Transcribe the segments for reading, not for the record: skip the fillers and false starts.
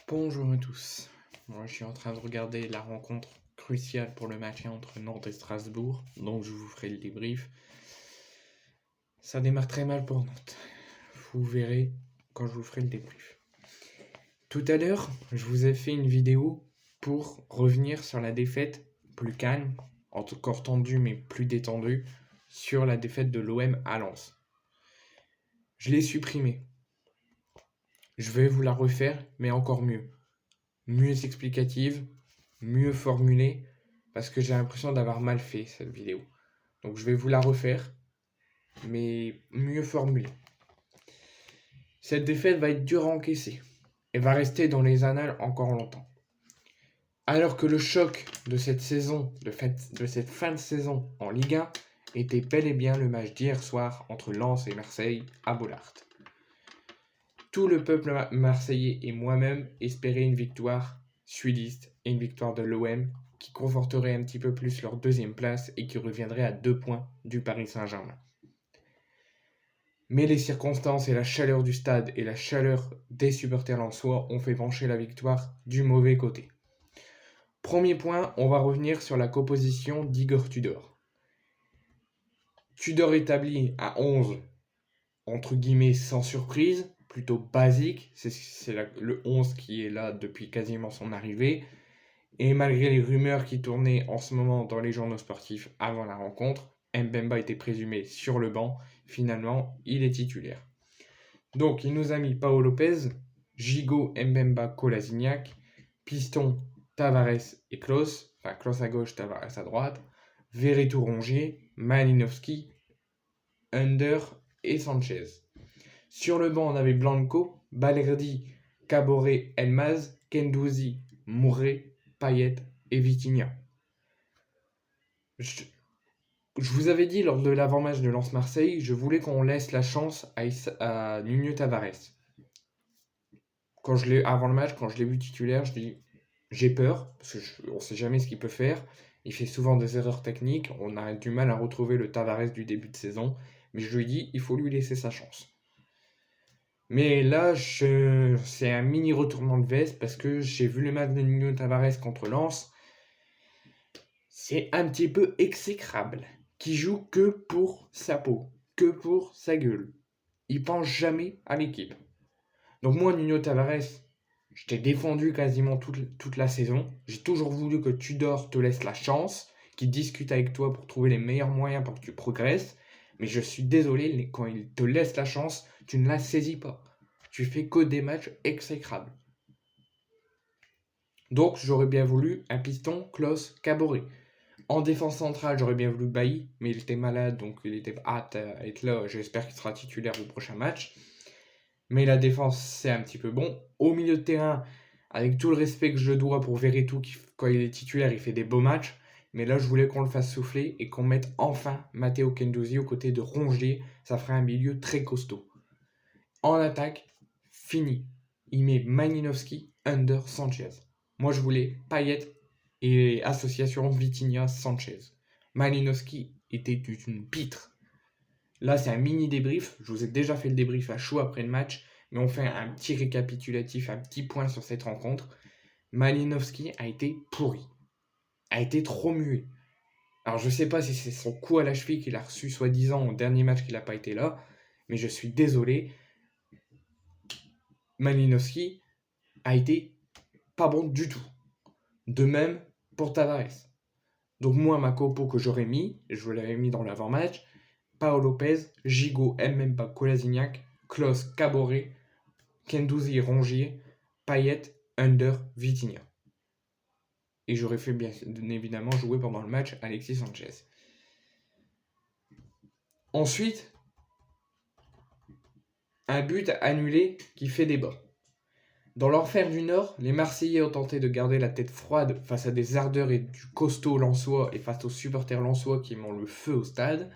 Bonjour à tous. Moi, je suis en train de regarder la rencontre cruciale pour le maintien entre Nantes et Strasbourg, donc je vous ferai le débrief. Ça démarre très mal pour Nantes. Vous verrez quand je vous ferai le débrief. Tout à l'heure, je vous ai fait une vidéo pour revenir sur la défaite plus calme, encore tendue mais plus détendue, sur la défaite de l'OM à Lens. Je l'ai supprimée. Je vais vous la refaire, mais encore mieux. Mieux explicative, mieux formulée, parce que j'ai l'impression d'avoir mal fait cette vidéo. Donc je vais vous la refaire, mais mieux formulée. Cette défaite va être dure à encaisser, et va rester dans les annales encore longtemps. Alors que le choc de cette saison, de cette fin de saison en Ligue 1, était bel et bien le match d'hier soir entre Lens et Marseille à Bollaert. Tout le peuple marseillais et moi-même espéraient une victoire sudiste et une victoire de l'OM qui conforterait un petit peu plus leur deuxième place et qui reviendrait à 2 points du Paris Saint-Germain. Mais les circonstances et la chaleur du stade et la chaleur des supporters lensois ont fait pencher la victoire du mauvais côté. Premier point, on va revenir sur la composition d'Igor Tudor. Tudor établi à 11, entre guillemets sans surprise, plutôt basique, c'est le 11 qui est là depuis quasiment son arrivée, et malgré les rumeurs qui tournaient en ce moment dans les journaux sportifs avant la rencontre, Mbemba était présumé sur le banc, finalement il est titulaire. Donc il nous a mis Pau Lopez, Gigot, Mbemba, Kolasinac, Piston, Tavares et Klose, enfin Klose à gauche, Tavares à droite, Verretou Rongier, Malinowski, Under et Sanchez. Sur le banc, on avait Blanco, Balerdi, Caboret, Elmaz, Kendouzi, Mouret, Payet et Vitinha. Je vous avais dit lors de l'avant-match de Lens-Marseille, je voulais qu'on laisse la chance à Nuno Tavares. Avant le match, quand je l'ai vu titulaire, je dis j'ai peur, parce qu'on ne sait jamais ce qu'il peut faire. Il fait souvent des erreurs techniques, on a du mal à retrouver le Tavares du début de saison, mais je lui dis il faut lui laisser sa chance. Mais là, c'est un mini retournement de veste parce que j'ai vu le match de Nuno Tavares contre Lens. C'est un petit peu exécrable. Qui joue que pour sa peau, que pour sa gueule. Il pense jamais à l'équipe. Donc moi, Nuno Tavares, je t'ai défendu quasiment toute la saison. J'ai toujours voulu que Tudor te laisse la chance, qu'il discute avec toi pour trouver les meilleurs moyens pour que tu progresses. Mais je suis désolé, quand il te laisse la chance, tu ne la saisis pas. Tu fais que des matchs exécrables. Donc j'aurais bien voulu un piston, Klose, Caboret. En défense centrale, j'aurais bien voulu Bailly, mais il était malade, donc il était apte à être là. J'espère qu'il sera titulaire au prochain match. Mais la défense, c'est un petit peu bon. Au milieu de terrain, avec tout le respect que je dois pour Verretou, qui, quand il est titulaire, il fait des beaux matchs. Mais là, je voulais qu'on le fasse souffler et qu'on mette enfin Matteo Kendouzi aux côtés de Rongier. Ça ferait un milieu très costaud. En attaque, fini. Il met Malinowski, Under, Sanchez. Moi, je voulais Payet et association Vitinha-Sanchez. Malinowski était une pitre. Là, c'est un mini débrief. Je vous ai déjà fait le débrief à chaud après le match, mais on fait un petit récapitulatif, un petit point sur cette rencontre. Malinowski a été pourri. A été trop muet. Alors, je sais pas si c'est son coup à la cheville qu'il a reçu soi-disant au dernier match qu'il n'a pas été là, mais je suis désolé. Malinowski a été pas bon du tout. De même pour Tavares. Donc moi, ma compo que j'aurais mis, je vous l'avais mis dans l'avant-match, Pau Lopez, Gigot, Mbemba, Kolasinac, Klose, Caboret, Kendouzi, Rongier, Payet, Under, Vitinha. Et j'aurais fait bien évidemment jouer pendant le match Alexis Sanchez. Ensuite, un but annulé qui fait débat. Dans l'enfer du Nord, les Marseillais ont tenté de garder la tête froide face à des ardeurs et du costaud lensois et face aux supporters lensois qui m'ont le feu au stade,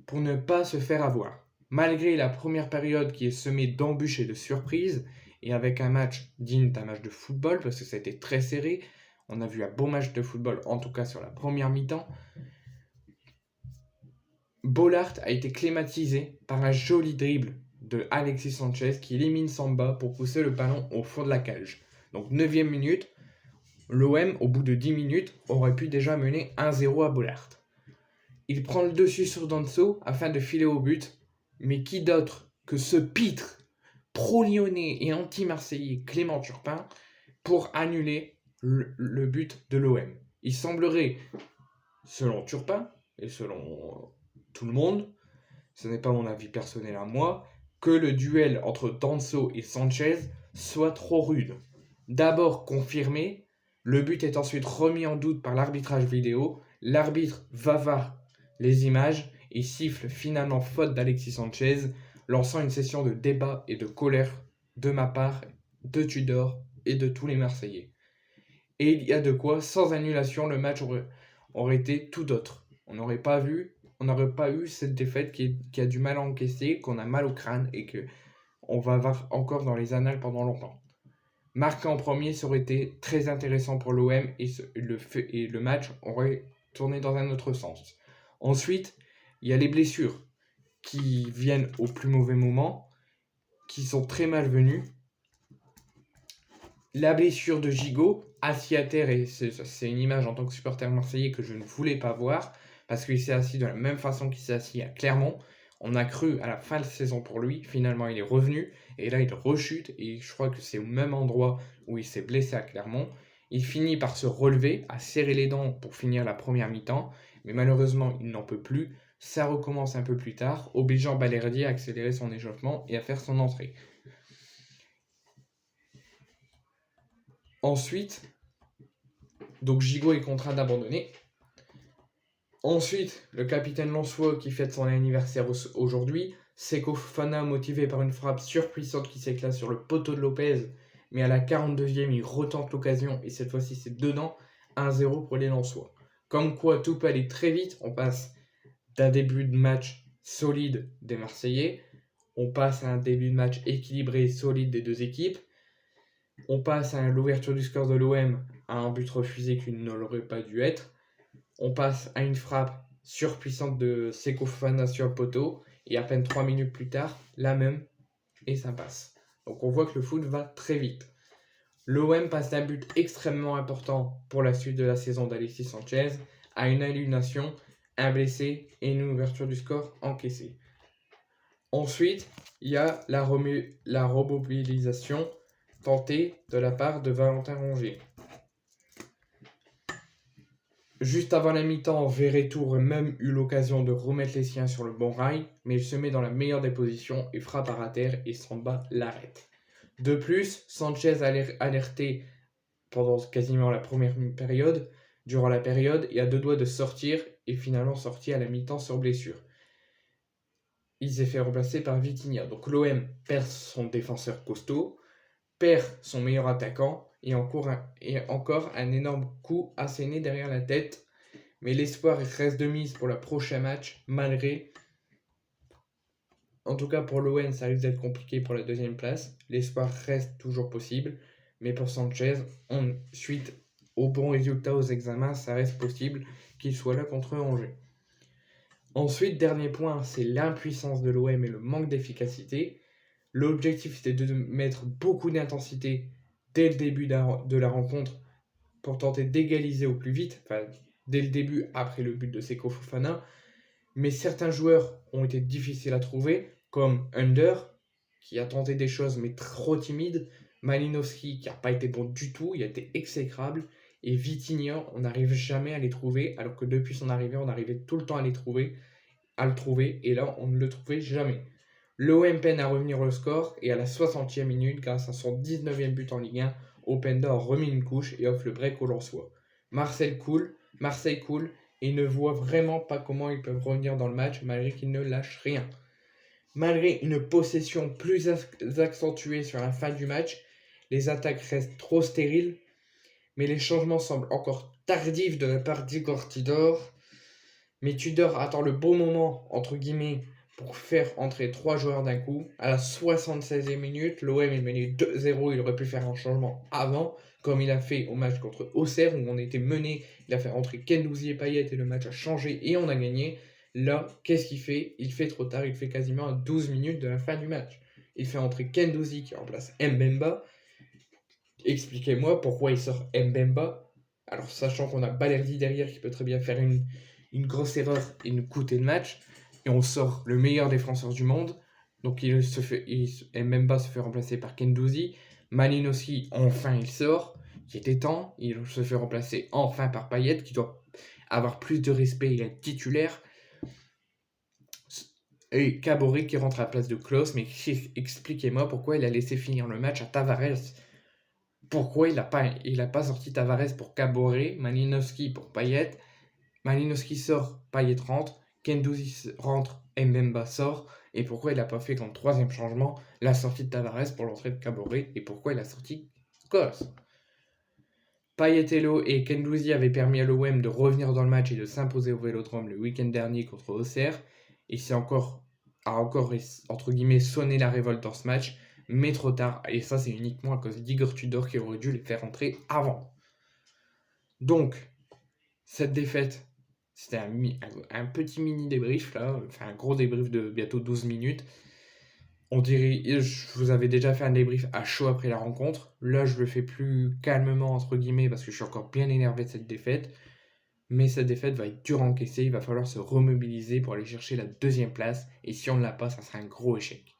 pour ne pas se faire avoir. Malgré la première période qui est semée d'embûches et de surprises, et avec un match digne d'un match de football, parce que ça a été très serré, on a vu un bon match de football, en tout cas sur la première mi-temps, Bollaert a été clématisé par un joli dribble de Alexis Sanchez qui élimine Samba pour pousser le ballon au fond de la cage. Donc 9e minute, l'OM, au bout de 10 minutes, aurait pu déjà mener 1-0 à Bollaert. Il prend le dessus sur Danso afin de filer au but, mais qui d'autre que ce pitre pro-lyonnais et anti-marseillais Clément Turpin pour annuler le but de l'OM. Il semblerait, selon Turpin et selon tout le monde, ce n'est pas mon avis personnel à moi, que le duel entre Danso et Sanchez soit trop rude. D'abord confirmé, le but est ensuite remis en doute par l'arbitrage vidéo, l'arbitre va voir les images et siffle finalement faute d'Alexis Sanchez, lançant une session de débat et de colère de ma part, de Tudor et de tous les Marseillais. Et il y a de quoi, sans annulation, le match aurait été tout autre. On n'aurait pas eu cette défaite qui a du mal à encaisser, qu'on a mal au crâne et que on va avoir encore dans les annales pendant longtemps. Marquer en premier, ça aurait été très intéressant pour l'OM et le match aurait tourné dans un autre sens. Ensuite, il y a les blessures qui viennent au plus mauvais moment, qui sont très malvenues. La blessure de Gigot, assis à terre, et c'est une image en tant que supporter marseillais que je ne voulais pas voir, parce qu'il s'est assis de la même façon qu'il s'est assis à Clermont. On a cru à la fin de la saison pour lui, finalement il est revenu, et là il rechute, et je crois que c'est au même endroit où il s'est blessé à Clermont. Il finit par se relever, à serrer les dents pour finir la première mi-temps, mais malheureusement il n'en peut plus. Ça recommence un peu plus tard, obligeant Balerdi à accélérer son échauffement et à faire son entrée. Ensuite, donc Gigot est contraint d'abandonner. Ensuite, le capitaine Lançois qui fête son anniversaire aujourd'hui, Seko Fofana motivé par une frappe surpuissante qui s'éclate sur le poteau de Lopez, mais à la 42e, il retente l'occasion et cette fois-ci c'est dedans, 1-0 pour les Lensois. Comme quoi tout peut aller très vite, on passe d'un début de match solide des Marseillais, on passe à un début de match équilibré et solide des deux équipes, on passe à l'ouverture du score de l'OM à un but refusé qui ne l'aurait pas dû être, on passe à une frappe surpuissante de Seko Fofana sur le poteau, et à peine 3 minutes plus tard, la même, et ça passe. Donc on voit que le foot va très vite. L'OM passe d'un but extrêmement important pour la suite de la saison d'Alexis Sanchez à une annulation, un blessé et une ouverture du score encaissée. Ensuite, il y a la remobilisation tentée de la part de Valentin Rongier. Juste avant la mi-temps, Verretou aurait même eu l'occasion de remettre les siens sur le bon rail, mais il se met dans la meilleure des positions et frappe à terre et Samba l'arrête. De plus, Sanchez a alerté pendant quasiment la première période, durant la période, et a deux doigts de sortir et finalement sorti à la mi-temps sur blessure. Il s'est fait remplacer par Vitinha. Donc l'OM perd son défenseur costaud, perd son meilleur attaquant, et encore un énorme coup asséné derrière la tête. Mais l'espoir reste de mise pour le prochain match, malgré... En tout cas pour l'OM, ça risque d'être compliqué pour la deuxième place. L'espoir reste toujours possible. Mais pour Sanchez, suite aux bons résultats aux examens, ça reste possible qu'il soit là contre Angers. Ensuite, dernier point, c'est l'impuissance de l'OM et le manque d'efficacité. L'objectif, c'était de mettre beaucoup d'intensité dès le début de la rencontre pour tenter d'égaliser au plus vite, dès le début après le but de Seko Fofana. Mais certains joueurs ont été difficiles à trouver, comme Under, qui a tenté des choses mais trop timide, Malinowski, qui n'a pas été bon du tout, il a été exécrable, et Vitinha, on n'arrive jamais à les trouver, alors que depuis son arrivée, on arrivait tout le temps à le trouver, et là, on ne le trouvait jamais. L'OM peine à revenir au score, et à la 60e minute, grâce à son 19e but en Ligue 1, Openda a remis une couche et offre le break au Lensois. Marseille coule, et ne voit vraiment pas comment ils peuvent revenir dans le match, malgré qu'ils ne lâchent rien. Malgré une possession plus accentuée sur la fin du match, les attaques restent trop stériles, mais les changements semblent encore tardifs de la part d'Igor Tudor. Mais Tudor attend le bon moment, entre guillemets, pour faire entrer 3 joueurs d'un coup. À la 76e minute, l'OM est mené 2-0, il aurait pu faire un changement avant, comme il a fait au match contre Auxerre, où on était mené, il a fait entrer Guendouzi et Payet, et le match a changé, et on a gagné. Là, qu'est-ce qu'il fait? Il fait trop tard, il fait quasiment à 12 minutes de la fin du match. Il fait entrer Guendouzi qui remplace Mbemba, expliquez-moi pourquoi il sort Mbemba. Alors, sachant qu'on a Balerdi derrière qui peut très bien faire une grosse erreur et nous coûter le match, et on sort le meilleur défenseur du monde. Donc, Mbemba se fait remplacer par Guendouzi. Malinowski, enfin, il sort. Il était temps. Il se fait remplacer enfin par Payet, qui doit avoir plus de respect et être titulaire. Et Caboret qui rentre à la place de Klose, mais expliquez-moi pourquoi il a laissé finir le match à Tavares. Pourquoi il a pas sorti Tavares pour Caboret, Malinowski pour Payet. Malinowski sort, Payet rentre, Guendouzi rentre, Mbemba sort. Et pourquoi il n'a pas fait comme troisième changement la sortie de Tavares pour l'entrée de Caboret. Et pourquoi il a sorti Klose. Payet et Guendouzi avaient permis à l'OM de revenir dans le match et de s'imposer au Vélodrome le week-end dernier contre Auxerre. Et a encore, entre guillemets, sonné la révolte dans ce match, mais trop tard. Et ça, c'est uniquement à cause d'Igor Tudor qui aurait dû les faire entrer avant. Donc, cette défaite, c'était un petit mini débrief, là, enfin un gros débrief de bientôt 12 minutes. On dirait, je vous avais déjà fait un débrief à chaud après la rencontre. Là, je le fais plus calmement, entre guillemets, parce que je suis encore bien énervé de cette défaite. Mais cette défaite va être dure à encaisser. Il va falloir se remobiliser pour aller chercher la deuxième place. Et si on ne l'a pas, ça sera un gros échec.